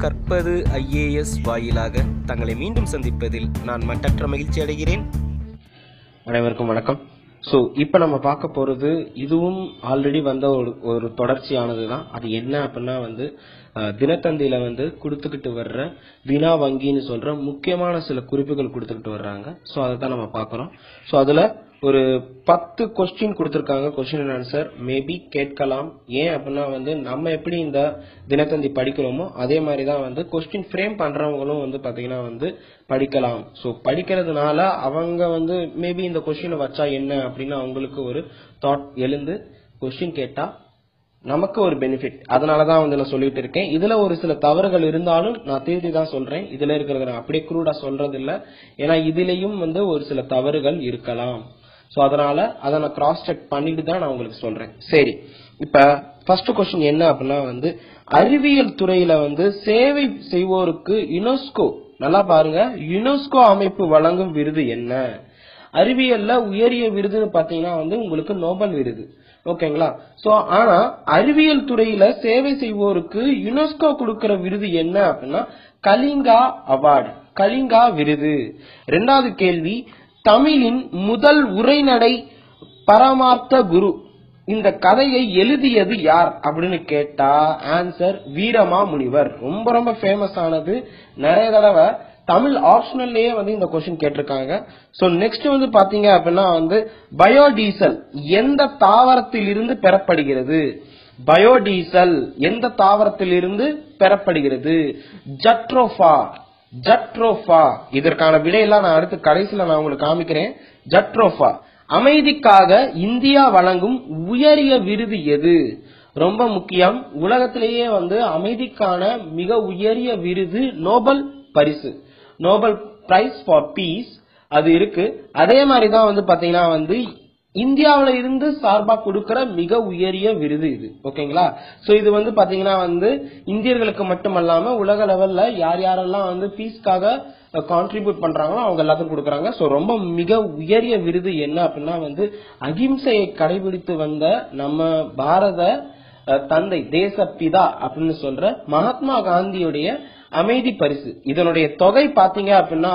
கற்பது IAS வாயிலாக தங்களை மீண்டும் சந்திப்பதில் நான் மட்டற்ற மகிழ்ச்சி அடைகிறேன். அனைவருக்கும் வணக்கம். ஸோ இப்போ நம்ம பார்க்க போறது இதுவும் ஆல்ரெடி வந்த ஒரு தொடர்ச்சியானது தான். அது என்ன அப்படின்னா தினத்தந்தியில கொடுத்துக்கிட்டு வர்ற வினா வங்கின்னு சொல்ற முக்கியமான சில குறிப்புகள் கொடுத்துக்கிட்டு வர்றாங்க. ஸோ அதை தான் நம்ம பார்க்குறோம். ஸோ அதுல ஒரு 10 கொஸ்டின் கொடுத்துருக்காங்க. கொஸ்டின் அண்ட் ஆன்சர் மேபி கேட்கலாம். ஏன் அப்படின்னா நம்ம எப்படி இந்த தினத்தந்தி படிக்கிறோமோ அதே மாதிரி தான் கொஸ்டின் ஃப்ரேம் பண்றவங்களும் பாத்தீங்கன்னா படிக்கலாம். ஸோ படிக்கிறதுனால அவங்க மேபி இந்த கொஸ்டினை வச்சா என்ன அப்படின்னு அவங்களுக்கு ஒரு தாட் எழுந்து கொஸ்டின் கேட்டா நமக்கு ஒரு பெனிஃபிட். அதனாலதான் நான் சொல்லிட்டு இருக்கேன். இதுல ஒரு சில தவறுகள் இருந்தாலும் நான் திருத்தி தான் சொல்றேன். இதுல இருக்கிறத நான் அப்படியே குரூடா சொல்றது இல்ல. ஏன்னா இதுலயும் ஒரு சில தவறுகள் இருக்கலாம். சோ அதனால அதை நான் கிராஸ் செக் பண்ணிட்டு தான் நான் உங்களுக்கு சொல்றேன். சரி, இப்ப ஃபர்ஸ்ட் கொஸ்டின் என்ன அப்படின்னா அறிவியல் துறையில சேவை செய்வோருக்கு யுனெஸ்கோ, நல்லா பாருங்க, யுனெஸ்கோ அமைப்பு வழங்கும் விருது என்ன? அறிவியல்ல உயரிய விருதுன்னு பாத்தீங்கன்னா உங்களுக்கு நோபல் விருது. ஓகேங்களா? சோ ஆனா அறிவியல் துறையில சேவை செய்வோருக்கு யுனெஸ்கோ கொடுக்கிற விருது என்ன அப்படின்னா கலிங்கா அவார்டு, கலிங்கா விருது. இரண்டாவது கேள்வி, தமிழின் முதல் உரைநடை பரமார்த்த குரு இந்த கதையை எழுதியது யார் அப்படின்னு கேட்டா ஆன்சர் வீரமா முனிவர். ரொம்ப ரொம்ப ஃபேமஸ் ஆனது. நிறைய தடவை தமிழ் ஆப்ஷனல்லயே இந்த கொஸ்டின் கேட்டிருக்காங்க. சோ நெக்ஸ்ட் பாத்தீங்க அப்படின்னா பயோடீசல் எந்த தாவரத்தில் இருந்து பெறப்படுகிறது? பயோடீசல் எந்த தாவரத்தில் இருந்து பெறப்படுகிறது? ஜட்ரோஃபா, ஜட்ரோஃபா. இதற்கான விடையெல்லாம் நான் அடுத்து கடைசியில நான் உங்களுக்கு காமிக்கிறேன். ஜட்ரோஃபா. அமைதிக்காக இந்தியா வழங்கும் உயரிய விருது எது? ரொம்ப முக்கியம். உலகத்திலேயே அமைதிக்கான மிக உயரிய விருது நோபல் பரிசு, நோபல் பிரைஸ் ஃபார் பீஸ். அது இருக்கு. அதே மாதிரிதான் பாத்தீங்கன்னா இந்தியாவில இருந்து சார்பா கொடுக்கிற மிக உயரிய விருது இது. ஓகேங்களா? சோ இது பாத்தீங்கன்னா இந்தியர்களுக்கு மட்டுமல்லாம உலக லெவல்ல யார் யாரெல்லாம் பீஸ்க்காக கான்ட்ரிபியூட் பண்றாங்களோ அவங்க எல்லாத்துக்கும் கொடுக்கறாங்க. சோ ரொம்ப மிக உயரிய விருது என்ன அப்படின்னா அகிம்சையை கடைபிடித்து வந்த நம்ம பாரத தந்தை தேசப்பிதா அப்படின்னு சொல்ற மகாத்மா காந்தியுடைய அமைதி பரிசு. இதனுடைய தொகை பாத்தீங்க அப்படின்னா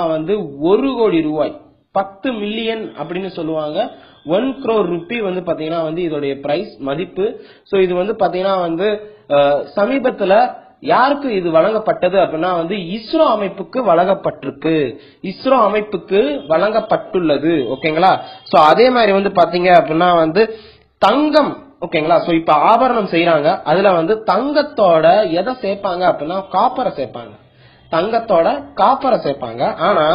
1 கோடி ரூபாய், 10 மில்லியன் அப்படின்னு சொல்லுவாங்க. 1 crore ரூபி பாத்தீங்கன்னா இதோடைய பிரைஸ் மதிப்பு. சோ இது பாத்தீங்கன்னா சமீபத்துல யாருக்கு இது வழங்கப்பட்டது அப்படின்னா இஸ்ரோ அமைப்புக்கு வழங்கப்பட்டிருக்கு, இஸ்ரோ அமைப்புக்கு வழங்கப்பட்டுள்ளது. ஓகேங்களா? சோ அதே மாதிரி பாத்தீங்க அப்படின்னா தங்கம். ஓகேங்களா? சோ இப்ப ஆபரணம் செய்யறாங்க. அதுல தங்கத்தோட எதை சேர்ப்பாங்க அப்படின்னா காப்பரை சேர்ப்பாங்க. தங்கத்தோட காப்பரை சேர்ப்பாங்க. ஆனா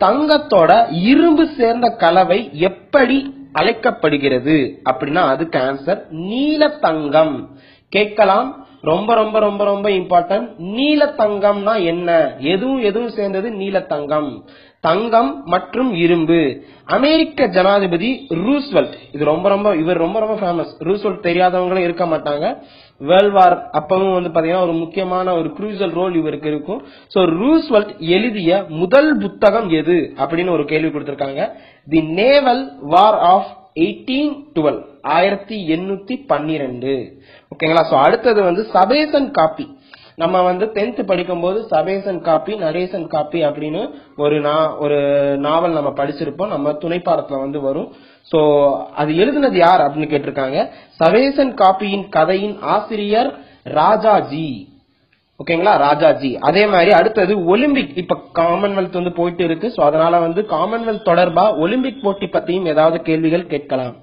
தங்கத்தோட இரும்பு சேர்ந்த கலவை எப்படி அழைக்கப்படுகிறது அப்படின்னா அதுக்கு ஆன்சர் நீல தங்கம். கேட்கலாம். ரொம்ப ரொம்ப ரொம்ப ரொம்ப இம்பார்ட்டன்ட். நீல தங்கம்னா என்ன? எதுவும் சேர்ந்தது நீல தங்கம். தங்கம் மற்றும் இரும்பு. அமெரிக்க ஜனாதிபதி ரூஸ்வெல்ட், இது இவர் ரொம்ப ரொம்ப ஃபேமஸ். ரூஸ்வெல்ட் தெரியாதவங்களும் இருக்க மாட்டாங்க. வேர்ல்ட் வார் அப்பவும் பாத்தீங்கன்னா ஒரு முக்கியமான ஒரு குரூசியல் ரோல் இவருக்கு இருக்கும். சோ ரூஸ்வெல்ட் எழுதிய முதல் புத்தகம் எது அப்படின்னு ஒரு கேள்வி கொடுத்திருக்காங்க. தி நேவல் வார் ஆஃப் 1812, 1812. ஓகேங்களா? சோ அடுத்தது சபேசன் காப்பி. நம்ம 10th படிக்கும் போது சபேசன் காப்பி, நடேசன் காப்பி அப்படின்னு ஒரு நாவல் நம்ம படிச்சிருப்போம். நம்ம துணைப்பாடத்துல வரும். சோ அது எழுதுனது யார் அப்படின்னு கேட்டிருக்காங்க. சபேசன் காப்பியின் கதையின் ஆசிரியர் ராஜாஜி. ஓகேங்களா? ராஜாஜி. அதே மாதிரி அடுத்தது ஒலிம்பிக். இப்ப காமன்வெல்த் போயிட்டு இருக்கு. சோ அதனால காமன்வெல்த் தொடர்பா ஒலிம்பிக் போட்டி பத்தியும் ஏதாவது கேள்விகள் கேட்கலாம்.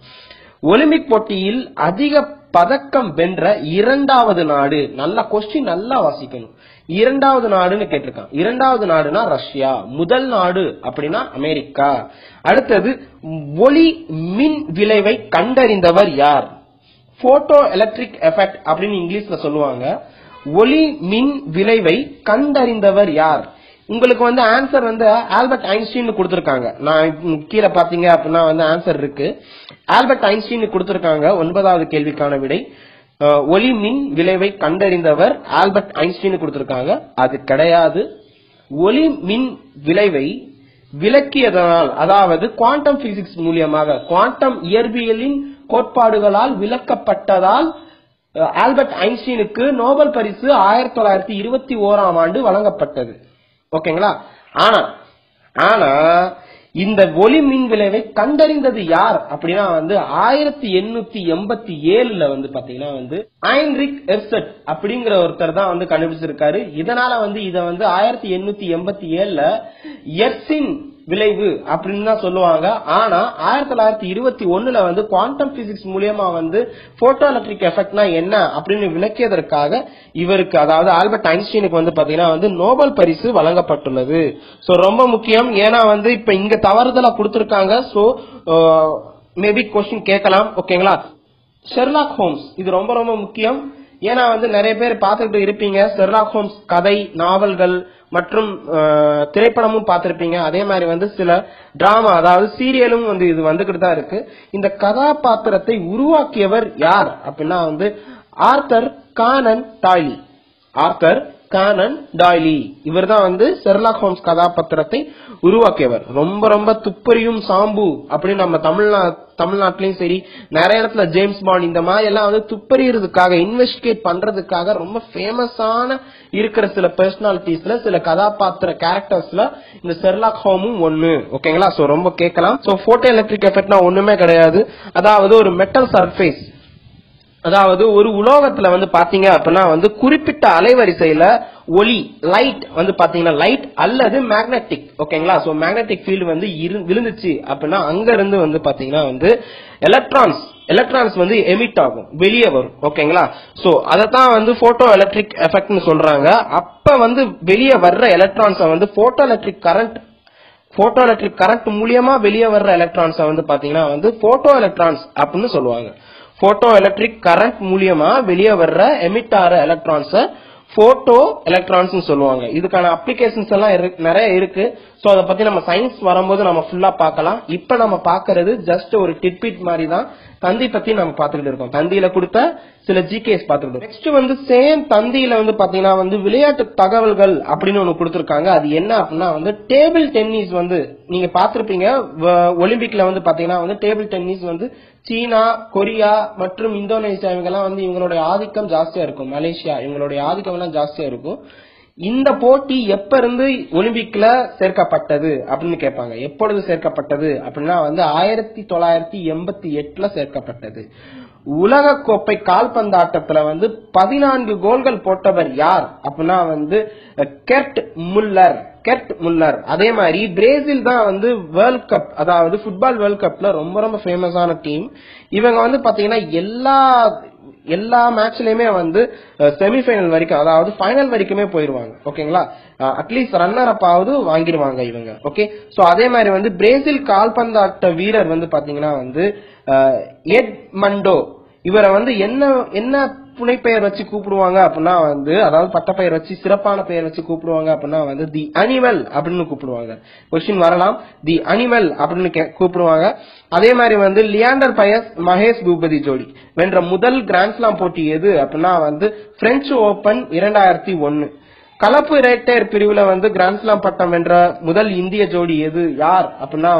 ஒலிம்பிக் போட்டியில் அதிக பதக்கம் வென்ற 2வது நாடு. நல்ல கொஸ்டின், நல்லா வாசிக்கணும். 2வது நாடுன்னு கேட்டிருக்கான். 2வது நாடுனா ரஷ்யா. முதல் நாடு அப்படின்னா அமெரிக்கா. அடுத்தது ஒளி மின் விளைவை கண்டறிந்தவர் யார்? போட்டோ எலக்ட்ரிக் எஃபெக்ட் அப்படின்னு இங்கிலீஷ்ல சொல்லுவாங்க. ஒளி மின் விளைவை கண்டறிந்தவர் யார்? உங்களுக்கு ஆன்சர் ஆல்பர்ட் ஐன்ஸ்டீன் கொடுத்திருக்காங்க. நான் கீழே பாத்தீங்க அப்படின்னா ஆன்சர் இருக்கு. ஆல்பர்ட் ஐன்ஸ்டீன் கொடுத்திருக்காங்க. 9வது கேள்விக்கான விடை ஒளி மின் விளைவை கண்டறிந்தவர் ஆல்பர்ட் ஐன்ஸ்டீன் கொடுத்திருக்காங்க. அது கிடையாது. ஒளி மின் விளைவை விளக்கியதனால், அதாவது குவாண்டம் பிசிக்ஸ் மூலியமாக, குவாண்டம் இயற்பியலின் கோட்பாடுகளால் விளக்கப்பட்டதால் ஆல்பர்ட் ஐன்ஸ்டீனுக்கு நோபல் பரிசு 1921 வழங்கப்பட்டது. ஓகேங்களா. ஆனா இந்த ஒளி மின் விளைவை கண்டறிந்தது யார் அப்படின்னா 1887 பாத்தீங்கன்னா ஹைன்ரிக் எர்சட் அப்படிங்கிற ஒருத்தர் தான் கண்டுபிடிச்சிருக்காரு. இதனால இத 1887 எர்சின் விளைவு அப்படின்னு தான் சொல்லுவாங்க. ஆனா 1921 குவாண்டம் பிசிக்ஸ் மூலமா போட்டோ எலக்ட்ரிக் எஃபெக்ட்னா என்ன அப்படின்னு விளக்கியதற்காக இவருக்கு, அதாவது ஆல்பர்ட் ஐன்ஸ்டீனுக்கு பாத்தீங்கன்னா நோபல் பரிசு வழங்கப்பட்டுள்ளது. சோ ரொம்ப முக்கியம். ஏன்னா இப்ப இங்க தவறுதலா கொடுத்திருக்காங்க. சோ மேபி கொஸ்டின் கேட்கலாம். ஓகேங்களா. ஷெர்லாக் ஹோம்ஸ் இது ரொம்ப ரொம்ப முக்கியம். ஏன்னா நிறைய பேர் பார்த்துட்டு இருப்பீங்க. ஷெர்லாக் ஹோம்ஸ் கதை, நாவல்கள் மற்றும் திரைப்படமும் பார்த்திருப்பீங்க. அதே மாதிரி சில டிராமா, அதாவது சீரியலும் இது வந்துகிட்டு தான் இருக்கு. இந்த கதாபாத்திரத்தை உருவாக்கியவர் யார் அப்படின்னா ஆர்தர் கானன் டாய்லி. ஆர்தர் கானன் டாய்லி இவர் தான் ஷெர்லாக் ஹோம்ஸ் கதாபாத்திரத்தை உருவாக்கியவர். ரொம்ப ரொம்ப துப்பறியும் சாம்பு அப்படின்னு நம்ம தமிழ்நாட்டிலயும் சரி, நிறைய இடத்துல ஜேம்ஸ் பாண்ட் இந்த மாதிரி எல்லாம் துப்பறியறதுக்காக, இன்வெஸ்டிகேட் பண்றதுக்காக ரொம்ப ஃபேமஸான இருக்கிற சில பர்சனாலிட்டிஸ்ல, சில கதாபாத்திர கேரக்டர்ஸ்ல இந்த ஷெர்லாக் ஹோமும் ஒண்ணு. ஓகேங்களா. சோ ரொம்ப கேட்கலாம். சோ போட்டோ எலக்ட்ரிக் எஃபெக்ட்னா ஒண்ணுமே கிடையாது. அதாவது ஒரு மெட்டல் சர்ஃபேஸ், அதாவது ஒரு உலோகத்துல பாத்தீங்க அப்படின்னா குறிப்பிட்ட அலைவரிசையில ஒளி, லைட் பாத்தீங்கன்னா லைட் அல்லது மேக்னெட்டிக். ஓகேங்களா. சோ மேக்னெட்டிக் ஃபீல்டு விழுந்துச்சு அப்படின்னா அங்க இருந்து பாத்தீங்கன்னா எலக்ட்ரான்ஸ் எமிட் ஆகும், வெளியே வரும். ஓகேங்களா. சோ அதத்தான் போட்டோ எலக்ட்ரிக் எஃபெக்ட்னு சொல்றாங்க. அப்ப வெளியே வர்ற எலக்ட்ரான்ஸ போட்டோ எலக்ட்ரிக் கரண்ட் மூலியமா வெளியே வர்ற எலக்ட்ரான்ஸ பாத்தீங்கன்னா போட்டோ எலக்ட்ரான்ஸ் அப்படின்னு சொல்லுவாங்க. போட்டோ எலக்ட்ரிக் கரண்ட் மூலியமா வெளியே வர்ற எமிட் ஆற எலக்ட்ரான்ஸ் போட்டோ எலக்ட்ரான்ஸ் சொல்லுவாங்க. இதுக்கான அப்ளிகேஷன்ஸ் எல்லாம் நிறைய இருக்கு. சோ அத பத்தி நம்ம சயின்ஸ் வரும்போது நம்ம ஃபுல்லா பார்க்கலாம். இப்ப நம்ம பாக்குறது ஜஸ்ட் ஒரு டிட்பிட் மாதிரி தான். தந்தி பத்தி நம்ம பாத்துக்கிட்டு இருக்கோம். தந்தியில கொடுத்த சில ஜிகேஸ் பாத்துக்கிட்டு. நெக்ஸ்ட் சேம் தந்தியில பாத்தீங்கன்னா விளையாட்டு தகவல்கள் அப்படின்னு ஒண்ணு கொடுத்திருக்காங்க. அது என்ன அப்படின்னா டேபிள் டென்னிஸ் நீங்க பாத்திருப்பீங்க. ஒலிம்பிக்ல பாத்தீங்கன்னா டேபிள் டென்னிஸ் சீனா, கொரியா மற்றும் இந்தோனேசியா இவங்கெல்லாம் இவங்களுடைய ஆதிக்கம் ஜாஸ்தியா இருக்கும். மலேசியா இவங்களுடைய ஆதிக்கம் எல்லாம் ஜாஸ்தியா இருக்கும். இந்த போட்டி எப்ப இருந்து ஒலிம்பிக்ல சேர்க்கப்பட்டது அப்படின்னு கேட்பாங்க. எப்பொழுது சேர்க்கப்பட்டது அப்படின்னா 1988 சேர்க்கப்பட்டது. உலக கோப்பை கால்பந்தாட்டத்துல 14 கோல்கள் போட்டவர் யார் அப்படின்னா கெர்ட் முல்லர். அதே மாதிரி பிரேசில் தான் வேர்ல்ட் கப், அதாவது ஃபுட்பால் வேர்ல்ட் கப்ல ரொம்ப ரொம்ப ஃபேமஸான டீம். இவங்க பாத்தீங்கன்னா எல்லா மேட்ச்லயுமே செமிஃபைனல் வரைக்கும், அதாவது ஃபைனல் வரைக்குமே போயிருவாங்க. ஓகேங்களா. அட்லீஸ்ட் ரன்னர் அப் ஆவது வாங்கிடுவாங்க இவங்க. ஓகே. சோ அதே மாதிரி பிரேசில் கால்பந்தாட்ட வீரர் பாத்தீங்கன்னா எட்மண்டோ. இவரை என்ன புனைப்பெயர் வச்சு கூப்பிடுவாங்க அப்படின்னா அதாவது பட்டப்பெயர் வச்சு, சிறப்பான பெயர் வச்சு கூப்பிடுவாங்க அப்படின்னா தி அனிமல் அப்படின்னு கூப்பிடுவாங்க. கொஸ்டின் வரலாம். தி அனிமல் அப்படின்னு கூப்பிடுவாங்க. அதே மாதிரி லியாண்டர் பயஸ் மகேஷ் பூபதி ஜோடி வென்ற முதல் கிராண்ட்ஸ்லாம் போட்டி எது அப்படின்னா பிரெஞ்சு ஓபன் 2001. கலப்பு இரட்டையர் பிரிவுல கிராண்ட்ஸ்லாம் பட்டம் வென்ற முதல் இந்திய ஜோடி எது, யார் அப்படின்னா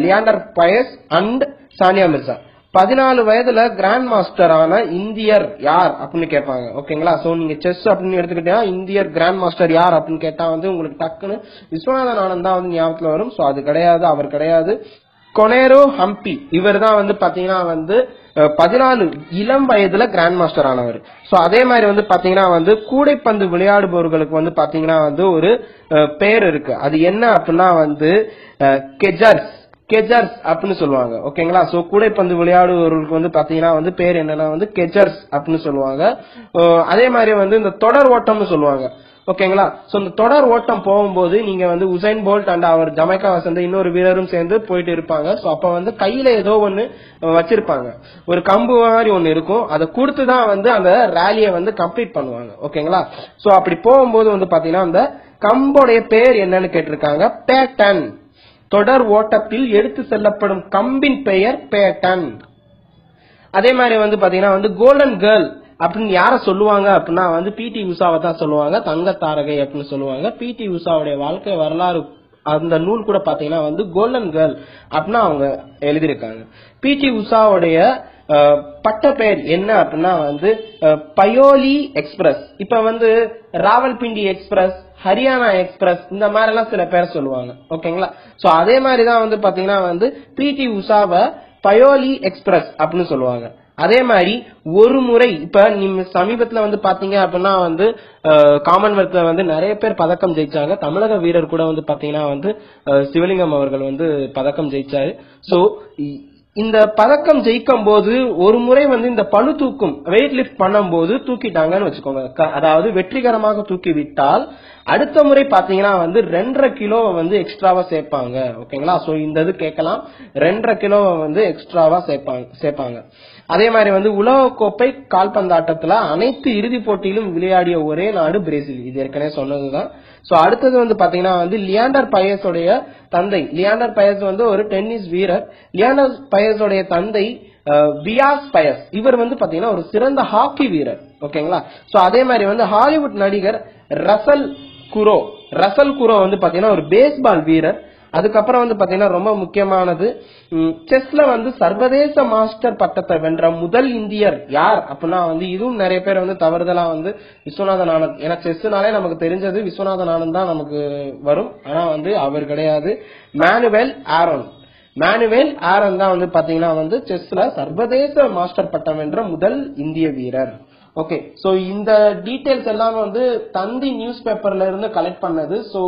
லியாண்டர் பயஸ் அண்ட் சானியா மிர்சா. 14 வயதுல கிராண்ட் மாஸ்டர் ஆன இந்தியர் யார் அப்படின்னு கேட்பாங்க. ஓகேங்களா. சோ நீங்க செஸ் அப்படின்னு எடுத்துக்கிட்டீங்கன்னா இந்தியர் கிராண்ட் மாஸ்டர் யார் அப்படின்னு கேட்டா உங்களுக்கு டக்குன்னு விஸ்வநாதன் ஆனந்த் தான் ஞாபகத்துல வரும். சோ அது கிடையாது, அவர் கிடையாது. கொனேரோ ஹம்பி இவர் தான் பாத்தீங்கன்னா 14 இளம் வயதுல கிராண்ட் மாஸ்டர் ஆனவர். சோ அதே மாதிரி பாத்தீங்கன்னா கூடைப்பந்து விளையாடுபவர்களுக்கு பாத்தீங்கன்னா ஒரு பெயர் இருக்கு. அது என்ன அப்படின்னா கெஜர்ஸ் அப்படின்னு சொல்லுவாங்க. ஓகேங்களா. சோ கூடைப்பந்து விளையாடுபவர்களுக்கு பாத்தீங்கன்னா பேர் என்னன்னா கெஜர்ஸ் அப்படின்னு சொல்லுவாங்க. அதே மாதிரி இந்த தொடர் ஓட்டம்னு சொல்லுவாங்க. ஓகேங்களா. சோ இந்த தொடர் ஓட்டம் போகும்போது நீங்க உசைன் போல்ட் அண்ட் அவர் ஜமைக்காவை சேர்ந்த இன்னொரு வீரரும் சேர்ந்து போயிட்டு இருப்பாங்க. சோ அப்ப கையில ஏதோ ஒண்ணு வச்சிருப்பாங்க, ஒரு கம்பு மாதிரி ஒண்ணு இருக்கும். அதை கொடுத்துதான் அந்த ரேலியை கம்ப்ளீட் பண்ணுவாங்க. ஓகேங்களா. சோ அப்படி போகும்போது பாத்தீங்கன்னா அந்த கம்போடைய பேர் என்னன்னு கேட்டிருக்காங்க. பேட்டன். தொடர் ஓட்டத்தில் எடுத்து செல்லப்படும் கம்பின் பெயர் பேட்டன். அதே மாதிரி பாத்தீங்கன்னா கோல்டன் கேர்ள் அப்படின்னு யார சொல்லுவாங்க அப்படின்னா பிடி உஷாவை தான் சொல்லுவாங்க. தங்க தாரகை அப்படின்னு சொல்லுவாங்க. பிடி உஷாவுடைய வாழ்க்கை வரலாறு அந்த நூல் கூட பாத்தீங்கன்னா கோல்டன் கேர்ள் அப்படின்னு அவங்க எழுதியிருக்காங்க. பிடி உஷாவுடைய பட்ட பெயர் என்ன அப்படின்னா வந்து பயோலி எக்ஸ்பிரஸ். இப்ப வந்து ராவல்பிண்டி எக்ஸ்பிரஸ், ஹரியானா எக்ஸ்பிரஸ் இந்த மாதிரி எல்லாம் சில பேர் சொல்லுவாங்க. ஓகேங்களா? சோ அதே மாதிரிதான் வந்து பாத்தீங்கன்னா வந்து பிடி உஷாவை பயோலி எக்ஸ்பிரஸ் அப்படின்னு சொல்லுவாங்க. அதே மாதிரி ஒரு முறை இப்ப நீங்க சமீபத்துல வந்து பாத்தீங்க அப்படின்னா வந்து காமன்வெல்த்ல வந்து நிறைய பேர் பதக்கம் ஜெயிச்சாங்க. தமிழக வீரர் கூட வந்து பாத்தீங்கன்னா வந்து சிவலிங்கம் அவர்கள் வந்து பதக்கம் ஜெயிச்சாரு. சோ இந்த பதக்கம் ஜெயிக்கும் போது ஒரு முறை வந்து இந்த பளு தூக்கும் வெயிட் லிஃப்ட் பண்ணும் போது தூக்கிட்டாங்கன்னு வச்சுக்கோங்க. அதாவது வெற்றிகரமாக தூக்கி விட்டால் அடுத்த முறை பாத்தீங்கன்னா வந்து 2.5 கிலோவை வந்து எக்ஸ்ட்ராவா சேர்ப்பாங்க. ஓகேங்களா? சோ இந்த இது கேட்கலாம், 2.5 கிலோவை வந்து எக்ஸ்ட்ராவா சேர்ப்பாங்க. அதே மாதிரி வந்து உலகக்கோப்பை கால்பந்தாட்டத்துல அனைத்து இறுதி போட்டியிலும் விளையாடிய ஒரே நாடு பிரேசில். இது ஏற்கனவே சொன்னதுதான். சோ அடுத்தது வந்து பாத்தீங்கன்னா வந்து லியாண்டர் பயஸோடைய தந்தை, லியாண்டர் பயஸ் வந்து ஒரு டென்னிஸ் வீரர். லியாண்டர் பயஸோடைய தந்தை வியாஸ் பயஸ், இவர் வந்து பாத்தீங்கன்னா ஒரு சிறந்த ஹாக்கி வீரர். ஓகேங்களா? சோ அதே மாதிரி வந்து ஹாலிவுட் நடிகர் ரசல் குரோ வந்து பாத்தீங்கன்னா ஒரு பேஸ்பால் வீரர். அதுக்கப்புறம் வந்து பாத்தீங்கன்னா ரொம்ப முக்கியமானது, செஸ்ல வந்து சர்வதேச மாஸ்டர் பட்டத்தை வென்ற முதல் இந்தியர் யார் அப்படின்னா வந்து இதுவும் நிறைய பேர் வந்து தவறுதலா வந்து விஸ்வநாதன் ஆனந்த். ஏன்னா செஸ்னாலே நமக்கு தெரிஞ்சது விஸ்வநாதன் ஆனந்த் தான் நமக்கு வரும். ஆனா வந்து அவர் கிடையாது, மேனுவேல் ஆரோன் தான் வந்து பாத்தீங்கன்னா வந்து செஸ்ல சர்வதேச மாஸ்டர் பட்டம் வென்ற முதல் இந்திய வீரர். ஓகே, சோ இந்த டீடைல்ஸ் எல்லாம் வந்து தந்தி நியூஸ் பேப்பர்ல இருந்து கலெக்ட் பண்ணது. சோ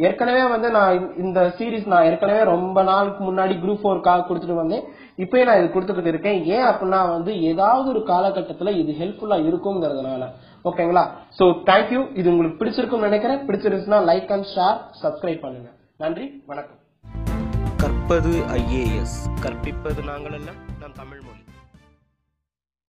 ஏற்கனவே வந்து நான் இந்த சீரீஸ் நான் ஏற்கனவே ரொம்ப நாளுக்கு முன்னாடி குரூப் 4 கொடுத்துட்டு வந்தேன். இப்பயே நான் இது கொடுத்துக்கிட்டு இருக்கேன். ஏன் அப்படின்னா வந்து ஏதாவது ஒரு காலகட்டத்துல இது ஹெல்ப்ஃபுல்லா இருக்குங்கிறதுனால. ஓகேங்களா? So thank you. இது உங்களுக்கு பிடிச்சிருக்கும்னு நினைக்கிறேன். பிடிச்சிருந்துச்சுன்னா லைக் அண்ட் ஷேர், சப்ஸ்கிரைப் பண்ணுங்க. நன்றி, வணக்கம். கற்பது IAS, கற்பிப்பது நாங்கள் அல்ல.